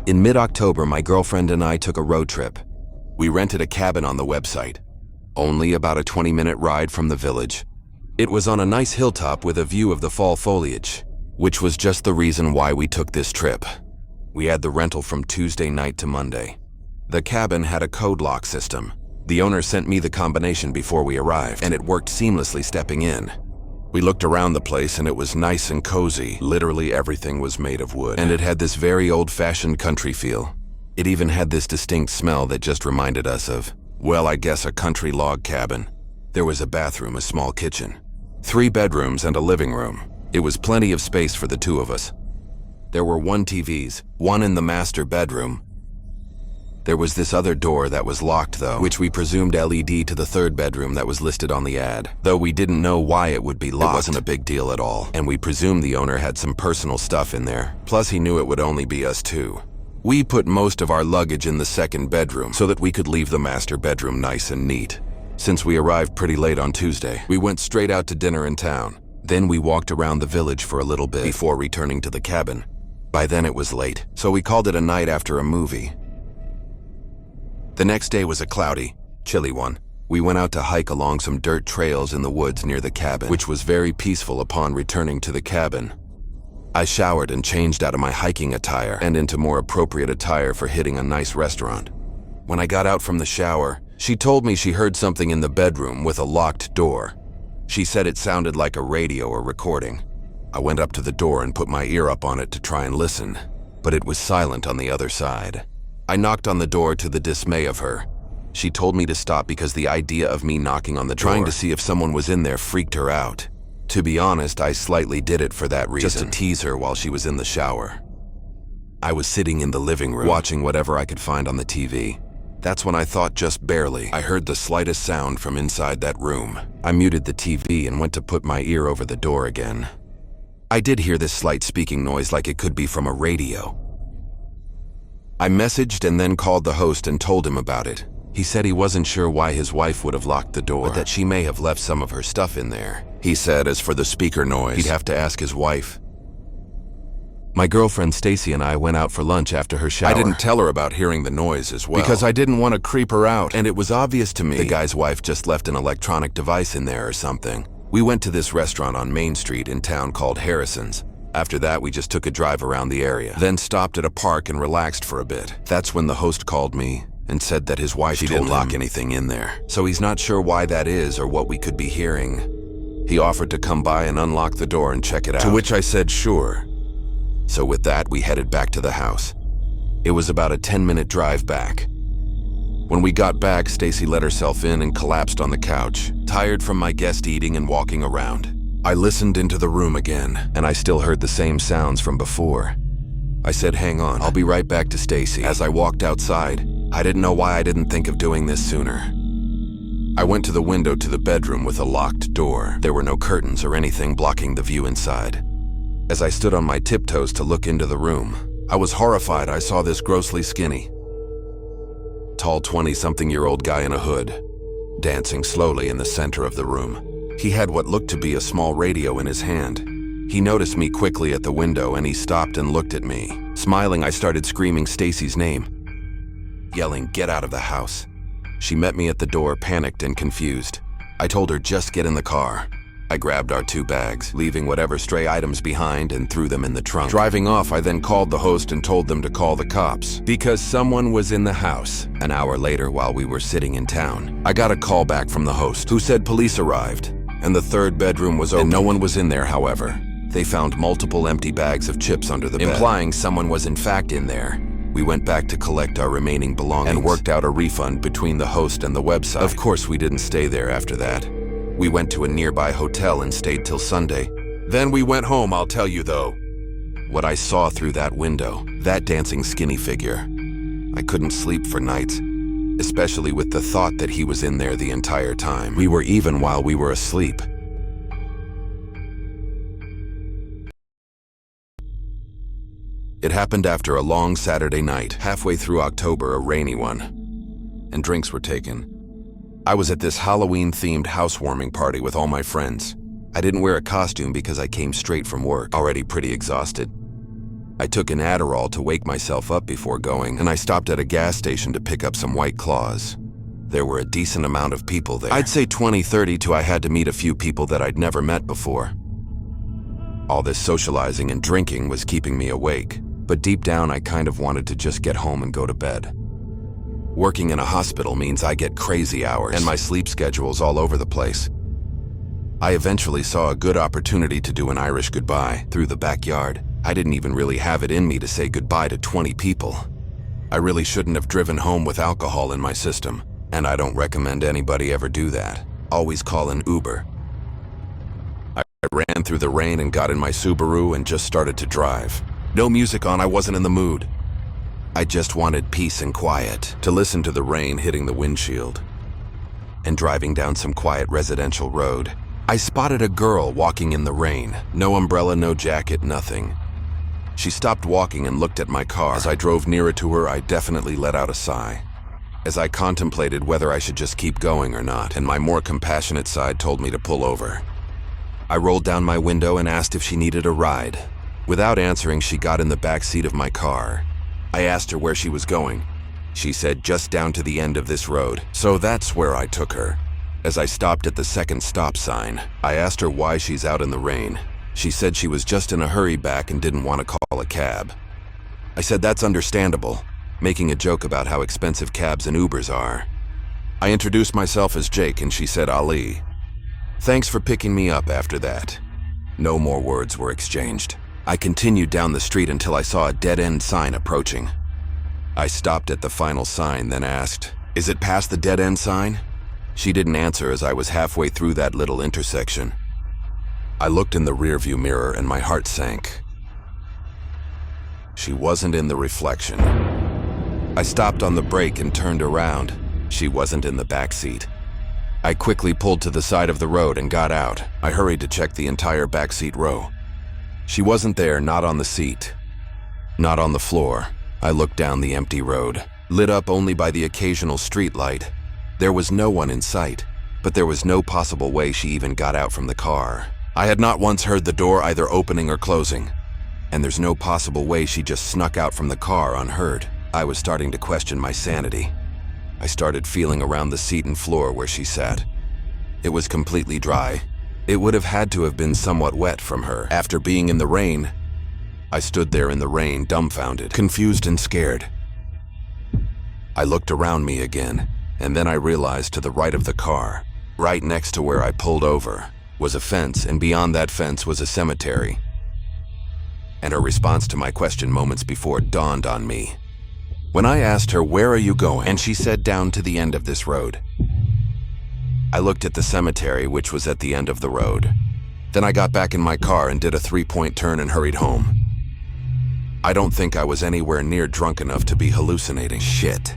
In mid-October, my girlfriend and I took a road trip. We rented a cabin on the website, only about a 20-minute ride from the village. It was on a nice hilltop with a view of the fall foliage, which was just the reason why we took this trip. We had the rental from Tuesday night to Monday. The cabin had a code lock system. The owner sent me the combination before we arrived, and it worked seamlessly stepping in. We looked around the place and it was nice and cozy. Literally everything was made of wood, and it had this very old-fashioned country feel. It even had this distinct smell that just reminded us of, well, I guess a country log cabin. There was a bathroom, a small kitchen, 3 bedrooms and a living room. It was plenty of space for the 2 of us. There were 1 TVs, 1 in the master bedroom. There was this other door that was locked though, which we presumed LED to the 3rd bedroom that was listed on the ad. Though we didn't know why it would be locked. It wasn't a big deal at all, and we presumed the owner had some personal stuff in there. Plus he knew it would only be us 2. We put most of our luggage in the 2nd bedroom so that we could leave the master bedroom nice and neat. Since we arrived pretty late on Tuesday, we went straight out to dinner in town. Then we walked around the village for a little bit before returning to the cabin. By then it was late, so we called it a night after a movie. The next day was a cloudy, chilly one. We went out to hike along some dirt trails in the woods near the cabin, which was very peaceful upon returning to the cabin. I showered and changed out of my hiking attire and into more appropriate attire for hitting a nice restaurant. When I got out from the shower, she told me she heard something in the bedroom with a locked door. She said it sounded like a radio or recording. I went up to the door and put my ear up on it to try and listen, but it was silent on the other side. I knocked on the door to the dismay of her. She told me to stop because the idea of me knocking on the door, trying to see if someone was in there, freaked her out. To be honest, I slightly did it for that reason, just to tease her while she was in the shower. I was sitting in the living room, watching whatever I could find on the TV. That's when I thought, just barely, I heard the slightest sound from inside that room. I muted the TV and went to put my ear over the door again. I did hear this slight speaking noise like it could be from a radio. I messaged and then called the host and told him about it. He said he wasn't sure why his wife would have locked the door, but that she may have left some of her stuff in there. He said as for the speaker noise, he'd have to ask his wife. My girlfriend Stacy and I went out for lunch after her shower. I didn't tell her about hearing the noise as well, because I didn't want to creep her out, and it was obvious to me the guy's wife just left an electronic device in there or something. We went to this restaurant on Main Street in town called Harrison's. After that, we just took a drive around the area, then stopped at a park and relaxed for a bit. That's when the host called me and said that his wife didn't lock anything in there, so he's not sure why that is or what we could be hearing. He offered to come by and unlock the door and check it out, to which I said sure. So with that, we headed back to the house. It was about a 10-minute drive back. When we got back, Stacy let herself in and collapsed on the couch, tired from my guest eating and walking around. I listened into the room again, and I still heard the same sounds from before. I said, "Hang on, I'll be right back," to Stacy. As I walked outside, I didn't know why I didn't think of doing this sooner. I went to the window to the bedroom with a locked door. There were no curtains or anything blocking the view inside. As I stood on my tiptoes to look into the room, I was horrified. I saw this grossly skinny, tall 20-something-year-old guy in a hood, dancing slowly in the center of the room. He had what looked to be a small radio in his hand. He noticed me quickly at the window and he stopped and looked at me. Smiling, I started screaming Stacy's name, yelling, "Get out of the house." She met me at the door, panicked and confused. I told her, "Just get in the car." I grabbed our 2 bags, leaving whatever stray items behind, and threw them in the trunk. Driving off, I then called the host and told them to call the cops because someone was in the house. An hour later, while we were sitting in town, I got a call back from the host who said police arrived and the 3rd bedroom was open. And no one was in there, however. They found multiple empty bags of chips under the bed, implying someone was in fact in there. We went back to collect our remaining belongings and worked out a refund between the host and the website. Of course, we didn't stay there after that. We went to a nearby hotel and stayed till Sunday. Then we went home, I'll tell you though. What I saw through that window, that dancing skinny figure. I couldn't sleep for nights, especially with the thought that he was in there the entire time. We were even while we were asleep. It happened after a long Saturday night, halfway through October, a rainy one, and drinks were taken. I was at this Halloween-themed housewarming party with all my friends. I didn't wear a costume because I came straight from work, already pretty exhausted. I took an Adderall to wake myself up before going, and I stopped at a gas station to pick up some White Claws. There were a decent amount of people there. I'd say 20-30 to I had to meet a few people that I'd never met before. All this socializing and drinking was keeping me awake, but deep down I kind of wanted to just get home and go to bed. Working in a hospital means I get crazy hours, and my sleep schedule's all over the place. I eventually saw a good opportunity to do an Irish goodbye through the backyard. I didn't even really have it in me to say goodbye to 20 people. I really shouldn't have driven home with alcohol in my system, and I don't recommend anybody ever do that. Always call an Uber. I ran through the rain and got in my Subaru and just started to drive. No music on, I wasn't in the mood. I just wanted peace and quiet, to listen to the rain hitting the windshield. And driving down some quiet residential road, I spotted a girl walking in the rain. No umbrella, no jacket, nothing. She stopped walking and looked at my car. As I drove nearer to her, I definitely let out a sigh, as I contemplated whether I should just keep going or not, and my more compassionate side told me to pull over. I rolled down my window and asked if she needed a ride. Without answering, she got in the back seat of my car. I asked her where she was going. She said just down to the end of this road, so that's where I took her. As I stopped at the second stop sign, I asked her why she's out in the rain. She said she was just in a hurry back and didn't want to call a cab. I said that's understandable, making a joke about how expensive cabs and Ubers are. I introduced myself as Jake and she said Ali. Thanks for picking me up after that. No more words were exchanged. I continued down the street until I saw a dead-end sign approaching. I stopped at the final sign, then asked, "Is it past the dead-end sign?" She didn't answer as I was halfway through that little intersection. I looked in the rearview mirror and my heart sank. She wasn't in the reflection. I stopped on the brake and turned around. She wasn't in the back seat. I quickly pulled to the side of the road and got out. I hurried to check the entire backseat row. She wasn't there, not on the seat, not on the floor. I looked down the empty road, lit up only by the occasional street light. There was no one in sight, but there was no possible way she even got out from the car. I had not once heard the door either opening or closing, and there's no possible way she just snuck out from the car unheard. I was starting to question my sanity. I started feeling around the seat and floor where she sat. It was completely dry. It would have had to have been somewhat wet from her. After being in the rain, I stood there in the rain, dumbfounded, confused and scared. I looked around me again, and then I realized to the right of the car, right next to where I pulled over, was a fence, and beyond that fence was a cemetery. And her response to my question moments before dawned on me. When I asked her, "Where are you going?" and she said, "Down to the end of this road." I looked at the cemetery, which was at the end of the road. Then I got back in my car and did a 3-point turn and hurried home. I don't think I was anywhere near drunk enough to be hallucinating. Shit.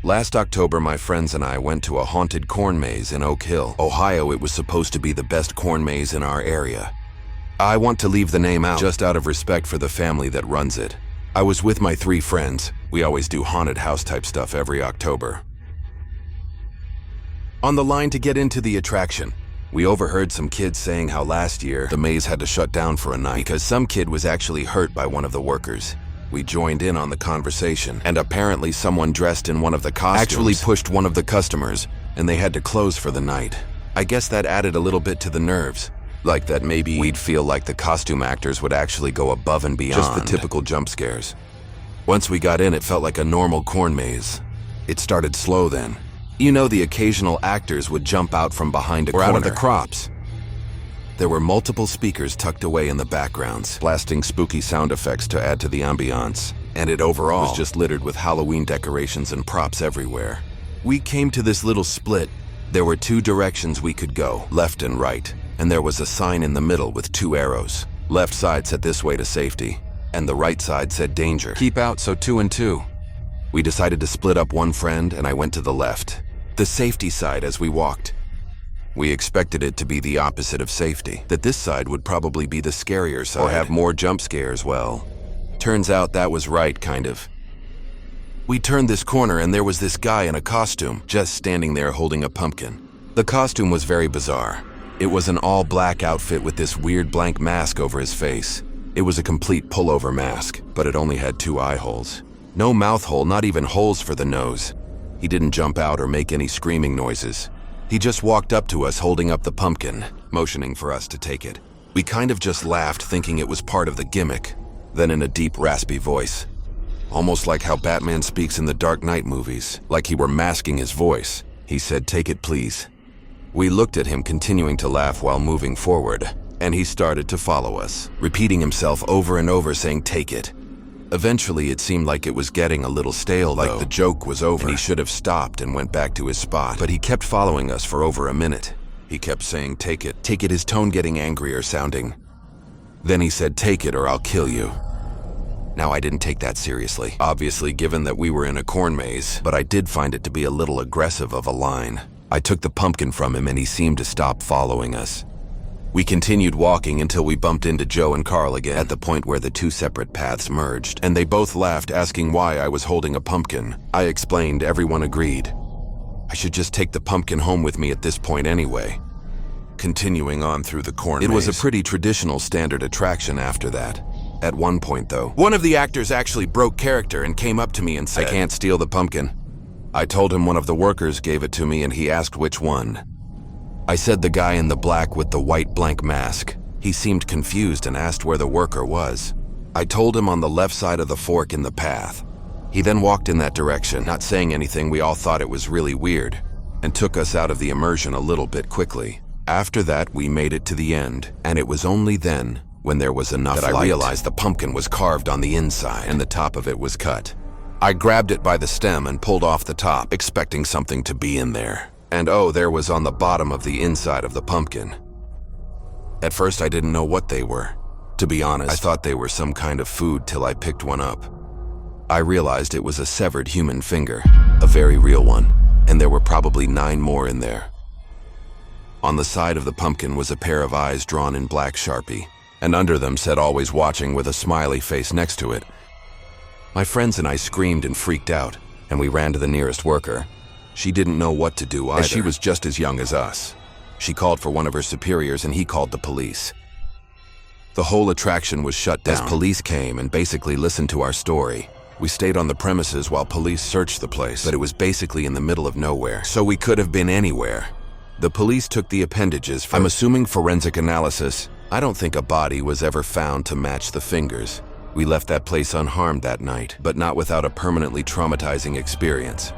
Last October, my friends and I went to a haunted corn maze in Oak Hill, Ohio. It was supposed to be the best corn maze in our area. I want to leave the name out, just out of respect for the family that runs it. I was with my 3 friends. We always do haunted house type stuff every October. On the line to get into the attraction, we overheard some kids saying how last year the maze had to shut down for a night because some kid was actually hurt by one of the workers. We joined in on the conversation, and apparently someone dressed in one of the costumes actually pushed one of the customers, and they had to close for the night. I guess that added a little bit to the nerves, like that maybe we'd feel like the costume actors would actually go above and beyond just the typical jump scares. Once we got in, it felt like a normal corn maze. It started slow then. You know, the occasional actors would jump out from behind a corner, out of the crops. There were multiple speakers tucked away in the backgrounds, blasting spooky sound effects to add to the ambiance, and it overall was just littered with Halloween decorations and props everywhere. We came to this little split. There were 2 directions we could go, left and right, and there was a sign in the middle with 2 arrows. Left side said this way to safety, and the right side said danger. Keep out, so 2 and 2. We decided to split up one friend, and I went to the left, the safety side, as we walked. We expected it to be the opposite of safety, that this side would probably be the scarier side, or have more jump scares. Well, turns out that was right, kind of. We turned this corner and there was this guy in a costume, just standing there holding a pumpkin. The costume was very bizarre. It was an all-black outfit with this weird blank mask over his face. It was a complete pullover mask, but it only had 2 eye holes. No mouth hole, not even holes for the nose. He didn't jump out or make any screaming noises. He just walked up to us holding up the pumpkin, motioning for us to take it. We kind of just laughed, thinking it was part of the gimmick. Then in a deep, raspy voice, almost like how Batman speaks in the Dark Knight movies, like he were masking his voice, he said, "Take it, please." We looked at him, continuing to laugh while moving forward, and he started to follow us, repeating himself over and over, saying, "Take it." Eventually, it seemed like it was getting a little stale, like the joke was over, and he should have stopped and went back to his spot. But he kept following us for over a minute. He kept saying, "Take it, take it," his tone getting angrier sounding. Then he said, "Take it or I'll kill you." Now, I didn't take that seriously, obviously, given that we were in a corn maze, but I did find it to be a little aggressive of a line. I took the pumpkin from him and he seemed to stop following us. We continued walking until we bumped into Joe and Carl again at the point where the 2 separate paths merged, and they both laughed, asking why I was holding a pumpkin. I explained, everyone agreed. I should just take the pumpkin home with me at this point anyway. Continuing on through the corn maze. It was a pretty traditional standard attraction after that. At one point though, one of the actors actually broke character and came up to me and said, "I can't steal the pumpkin." I told him one of the workers gave it to me and he asked which one. I said the guy in the black with the white blank mask. He seemed confused and asked where the worker was. I told him on the left side of the fork in the path. He then walked in that direction, not saying anything. We all thought it was really weird, and took us out of the immersion a little bit quickly. After that, we made it to the end, and it was only then, when there was enough that I realized the pumpkin was carved on the inside and the top of it was cut. I grabbed it by the stem and pulled off the top, expecting something to be in there. And oh, there was on the bottom of the inside of the pumpkin. At first, I didn't know what they were. To be honest, I thought they were some kind of food till I picked one up. I realized it was a severed human finger, a very real one, and there were probably 9 more in there. On the side of the pumpkin was a pair of eyes drawn in black Sharpie, and under them said "always watching" with a smiley face next to it. My friends and I screamed and freaked out, and we ran to the nearest worker. She didn't know what to do either, as she was just as young as us. She called for one of her superiors and he called the police. The whole attraction was shut down as police came and basically listened to our story. We stayed on the premises while police searched the place, but it was basically in the middle of nowhere, so we could have been anywhere. The police took the appendages for, I'm assuming, forensic analysis. I don't think a body was ever found to match the fingers. We left that place unharmed that night, but not without a permanently traumatizing experience.